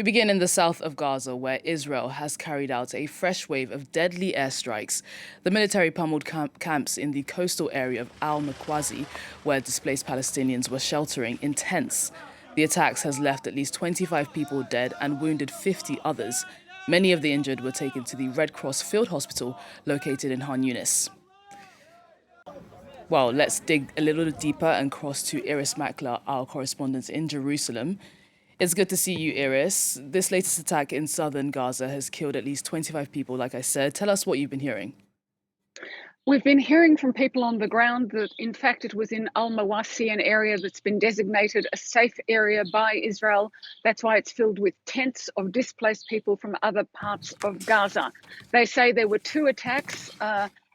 We begin in the south of Gaza, where Israel has carried out a fresh wave of deadly airstrikes. The military pummeled camps in the coastal area of al-Makwazi, where displaced Palestinians were sheltering, in tents. The attacks has left at least 25 people dead and wounded 50 others. Many of the injured were taken to the Red Cross Field Hospital located in Han Yunis. Well, let's dig a little deeper and cross to Iris Makler, our correspondent in Jerusalem. It's good to see you, Iris. This latest attack in southern Gaza has killed at least 25 people, like I said. Tell us what you've been hearing. We've been hearing from people on the ground that, in fact, it was in al-Mawasi, an area that's been designated a safe area by Israel. That's why it's filled with tents of displaced people from other parts of Gaza. They say there were two attacks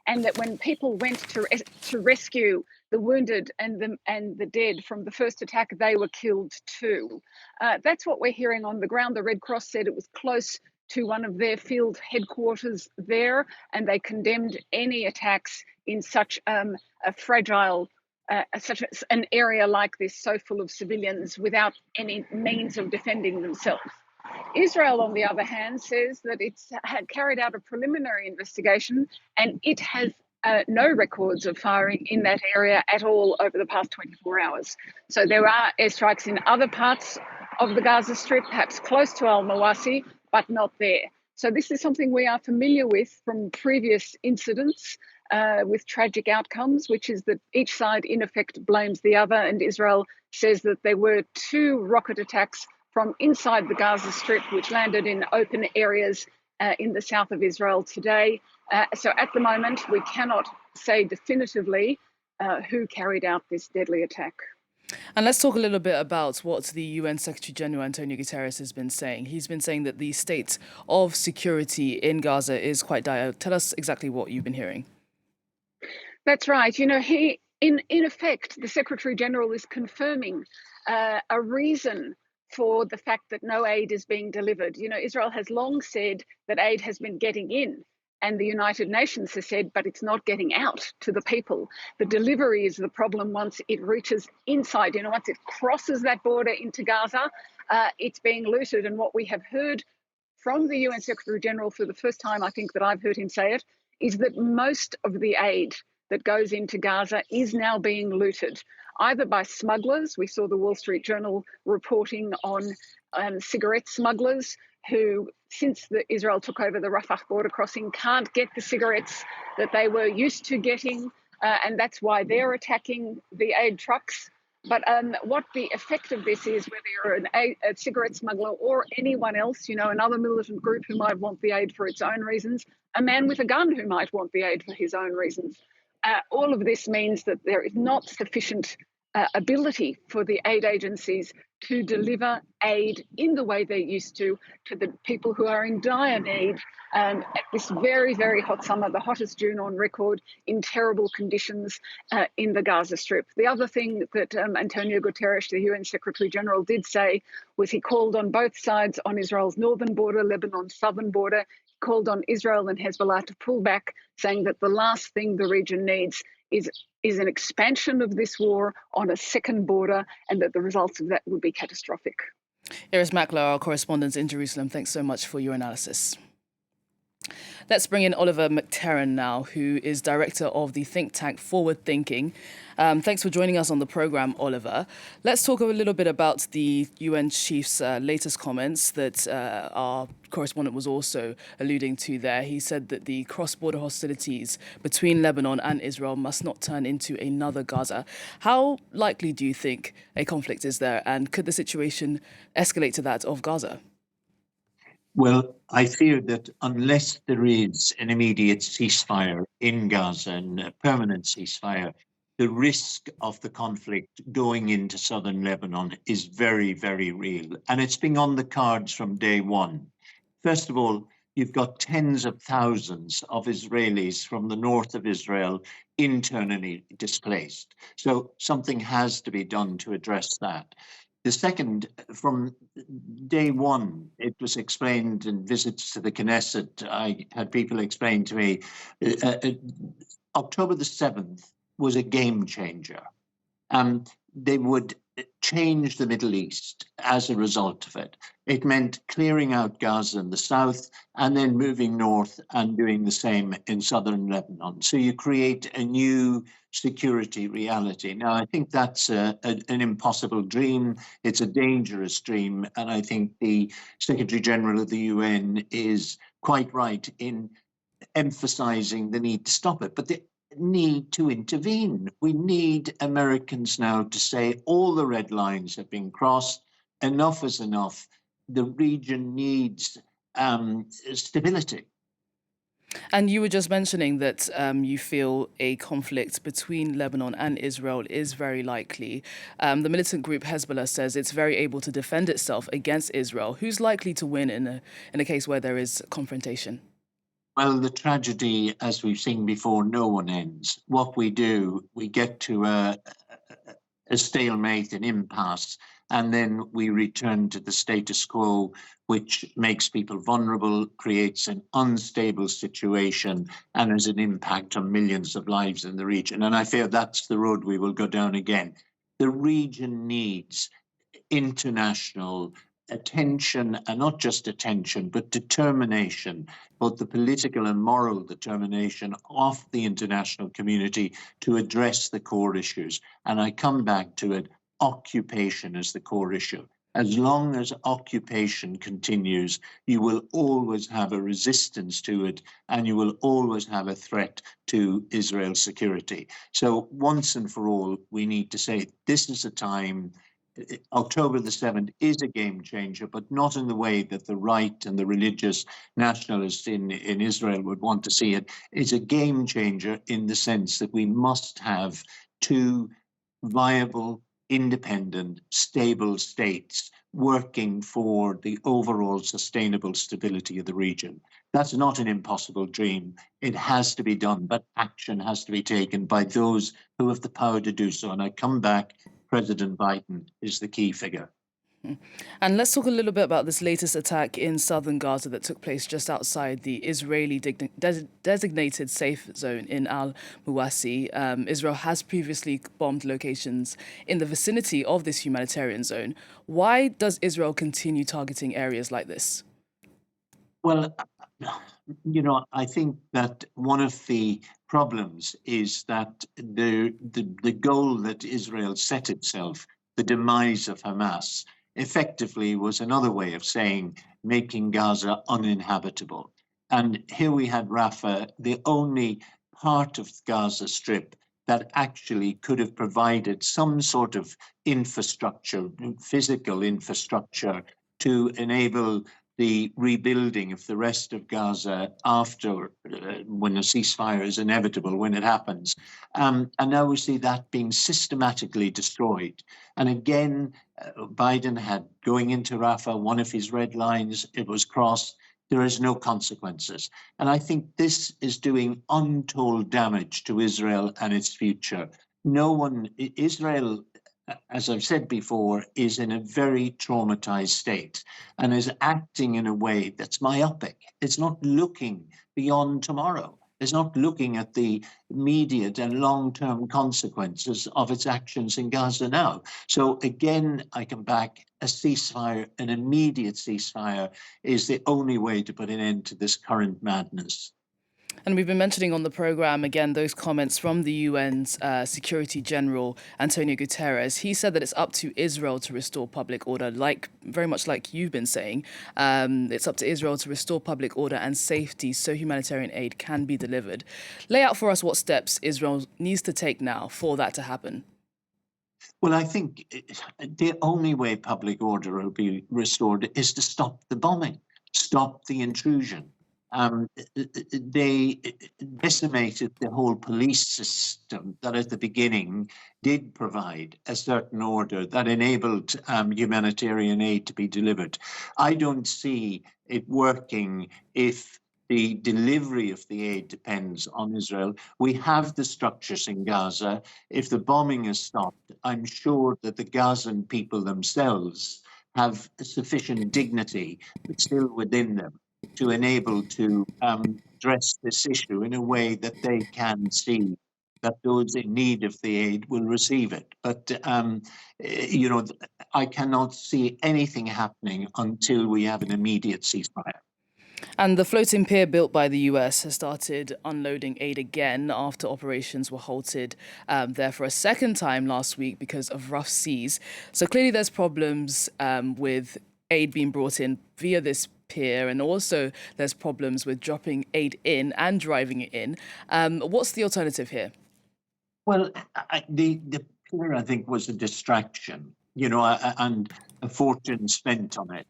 and that when people went to rescue the wounded and the dead from the first attack, they were killed too. That's what we're hearing on the ground. The Red Cross said it was close to one of their field headquarters there, and they condemned any attacks in such a fragile, such an area like this, so full of civilians without any means of defending themselves. Israel, on the other hand, says that it's had carried out a preliminary investigation and it has no records of firing in that area at all over the past 24 hours. So there are airstrikes in other parts of the Gaza Strip, perhaps close to al-Mawasi, but not there. So this is something we are familiar with from previous incidents with tragic outcomes, which is that each side in effect blames the other, and Israel says that there were two rocket attacks from inside the Gaza Strip, which landed in open areas in the south of Israel today. So at the moment, we cannot say definitively who carried out this deadly attack. And let's talk a little bit about what the UN Secretary General Antonio Guterres has been saying. He's been saying that the state of security in Gaza is quite dire. Tell us exactly what you've been hearing. That's right. You know, in effect, the Secretary General is confirming a reason for the fact that no aid is being delivered. You know, Israel has long said that aid has been getting in, and the United Nations has said, but it's not getting out to the people. The delivery is the problem once it reaches inside. You know, once it crosses that border into Gaza, it's being looted. And what we have heard from the UN Secretary General for the first time, I think that I've heard him say it, is that most of the aid that goes into Gaza is now being looted, either by smugglers. We saw the Wall Street Journal reporting on cigarette smugglers who, since Israel took over the Rafah border crossing, can't get the cigarettes that they were used to getting, and that's why they're attacking the aid trucks. But what the effect of this is, whether you're a cigarette smuggler or anyone else, you know, another militant group who might want the aid for its own reasons, a man with a gun who might want the aid for his own reasons. All of this means that there is not sufficient ability for the aid agencies to deliver aid in the way they used to the people who are in dire need at this very, very hot summer, the hottest June on record, in terrible conditions in the Gaza Strip. The other thing that Antonio Guterres, the UN Secretary General, did say was he called on both sides on Israel's northern border, Lebanon's southern border, called on Israel and Hezbollah to pull back, saying that the last thing the region needs is an expansion of this war on a second border, and that the results of that would be catastrophic. Iris Makler, our correspondent in Jerusalem, thanks so much for your analysis. Let's bring in Oliver McTernan now, who is director of the think tank Forward Thinking. Thanks for joining us on the programme, Oliver. Let's talk a little bit about the UN chief's latest comments that our correspondent was also alluding to there. He said that the cross-border hostilities between Lebanon and Israel must not turn into another Gaza. How likely do you think a conflict is there, and could the situation escalate to that of Gaza? Well, I fear that unless there is an immediate ceasefire in Gaza and a permanent ceasefire, the risk of the conflict going into southern Lebanon is very, very real. And it's been on the cards from day one. First of all, you've got tens of thousands of Israelis from the north of Israel internally displaced. So something has to be done to address that. The second, from day one, it was explained in visits to the Knesset. I had people explain to me, October the 7th was a game changer. They would change the Middle East as a result of it. It meant clearing out Gaza in the south and then moving north and doing the same in southern Lebanon. So you create a new security reality. Now, I think that's an impossible dream. It's a dangerous dream. And I think the Secretary General of the UN is quite right in emphasizing the need to stop it. But the need to intervene. We need Americans now to say all the red lines have been crossed. Enough is enough. The region needs stability. And you were just mentioning that you feel a conflict between Lebanon and Israel is very likely. The militant group Hezbollah says it's very able to defend itself against Israel. Who's likely to win in a case where there is confrontation? Well, the tragedy, as we've seen before, no one ends. What we do, we get to a stalemate, an impasse, and then we return to the status quo, which makes people vulnerable, creates an unstable situation, and has an impact on millions of lives in the region. And I fear that's the road we will go down again. The region needs international attention, and not just attention, but determination, both the political and moral determination of the international community to address the core issues. And I come back to it, occupation is the core issue. As long as occupation continues, you will always have a resistance to it, and you will always have a threat to Israel's security. So once and for all, we need to say this is a time. October the 7th is a game changer, but not in the way that the right and the religious nationalists in Israel would want to see it. It's a game changer in the sense that we must have two viable, independent, stable states working for the overall sustainable stability of the region. That's not an impossible dream. It has to be done, but action has to be taken by those who have the power to do so. And I come back, President Biden is the key figure. And let's talk a little bit about this latest attack in southern Gaza that took place just outside the Israeli designated safe zone in al-Muwasi. Israel has previously bombed locations in the vicinity of this humanitarian zone. Why does Israel continue targeting areas like this? Well, I think that one of the problems is that the goal that Israel set itself, the demise of Hamas, effectively was another way of saying making Gaza uninhabitable. And here we had Rafah, the only part of Gaza Strip that actually could have provided some sort of infrastructure, physical infrastructure, to enable the rebuilding of the rest of Gaza after when a ceasefire is inevitable, when it happens. And now we see that being systematically destroyed. And again, Biden had going into Rafah, one of his red lines, it was crossed. There is no consequences. And I think this is doing untold damage to Israel and its future. Israel, as I've said before, is in a very traumatized state and is acting in a way that's myopic. It's not looking beyond tomorrow. It's not looking at the immediate and long-term consequences of its actions in Gaza now. So again, I come back, a ceasefire, an immediate ceasefire is the only way to put an end to this current madness. And we've been mentioning on the programme, again, those comments from the UN's Security General, Antonio Guterres. He said that it's up to Israel to restore public order, very much like you've been saying. It's up to Israel to restore public order and safety so humanitarian aid can be delivered. Lay out for us what steps Israel needs to take now for that to happen. Well, I think the only way public order will be restored is to stop the bombing, stop the intrusion. They decimated the whole police system that at the beginning did provide a certain order that enabled humanitarian aid to be delivered. I don't see it working if the delivery of the aid depends on Israel. We have the structures in Gaza. If the bombing is stopped, I'm sure that the Gazan people themselves have sufficient dignity still within them to enable to address this issue in a way that they can see that those in need of the aid will receive it. But, I cannot see anything happening until we have an immediate ceasefire. And the floating pier built by the US has started unloading aid again after operations were halted there for a second time last week because of rough seas. So clearly there's problems with aid being brought in via this pier, and also there's problems with dropping aid in and driving it in. What's the alternative here? Well, the pier, I think, was a distraction, and a fortune spent on it.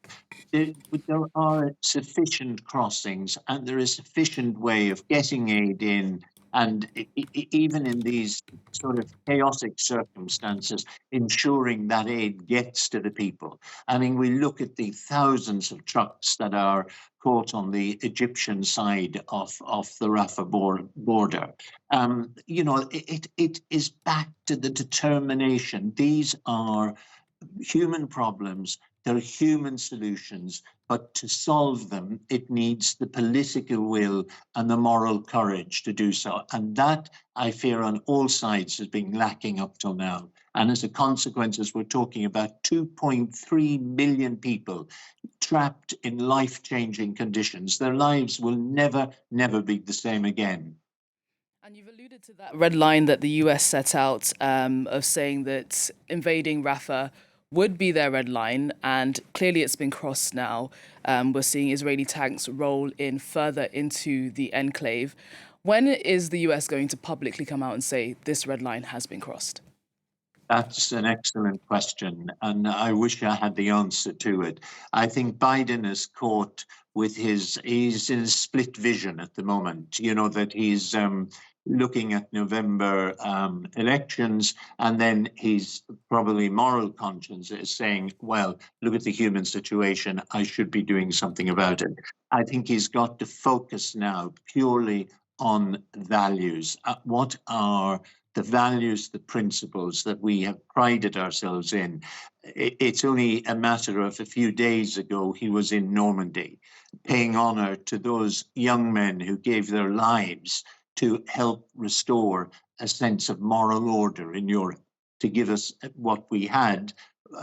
There are sufficient crossings and there is sufficient way of getting aid in. And even in these sort of chaotic circumstances, ensuring that aid gets to the people. I mean, we look at the thousands of trucks that are caught on the Egyptian side of the Rafah border. It is back to the determination. These are human problems, there are human solutions, but to solve them, it needs the political will and the moral courage to do so. And that, I fear, on all sides has been lacking up till now. And as a consequence, as we're talking about 2.3 million people trapped in life-changing conditions, their lives will never, never be the same again. And you've alluded to that red line that the US set out of saying that invading Rafah would be their red line, and clearly it's been crossed now. We're seeing Israeli tanks roll in further into the enclave. When is the US going to publicly come out and say this red line has been crossed? That's an excellent question, and I wish I had the answer to it. I think Biden is caught with he's in a split vision at the moment, that he's looking at November elections, and then he's probably moral conscience is saying, well, look at the human situation, I should be doing something about it. I think he's got to focus now purely on values. What are the values, the principles that we have prided ourselves in? It's only a matter of a few days ago, he was in Normandy, paying honor to those young men who gave their lives to help restore a sense of moral order in Europe, to give us what we had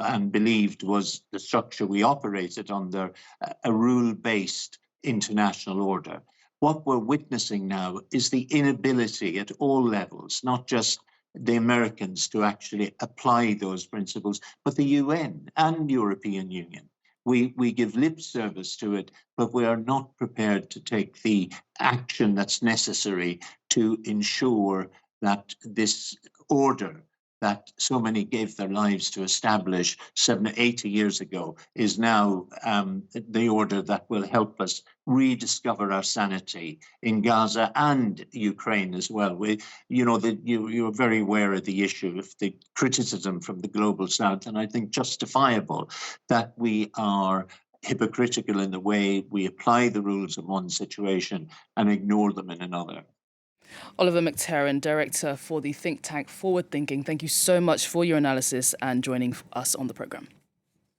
and believed was the structure we operated under, a rule-based international order. What we're witnessing now is the inability at all levels, not just the Americans, to actually apply those principles, but the UN and European Union. We give lip service to it, but we are not prepared to take the action that's necessary to ensure that this order that so many gave their lives to establish 80 years ago is now the order that will help us rediscover our sanity in Gaza and Ukraine as well. You're very aware of the issue of the criticism from the global south, and I think justifiable, that we are hypocritical in the way we apply the rules in one situation and ignore them in another. Oliver McTernan, director for the think tank Forward Thinking, thank you so much for your analysis and joining us on the programme.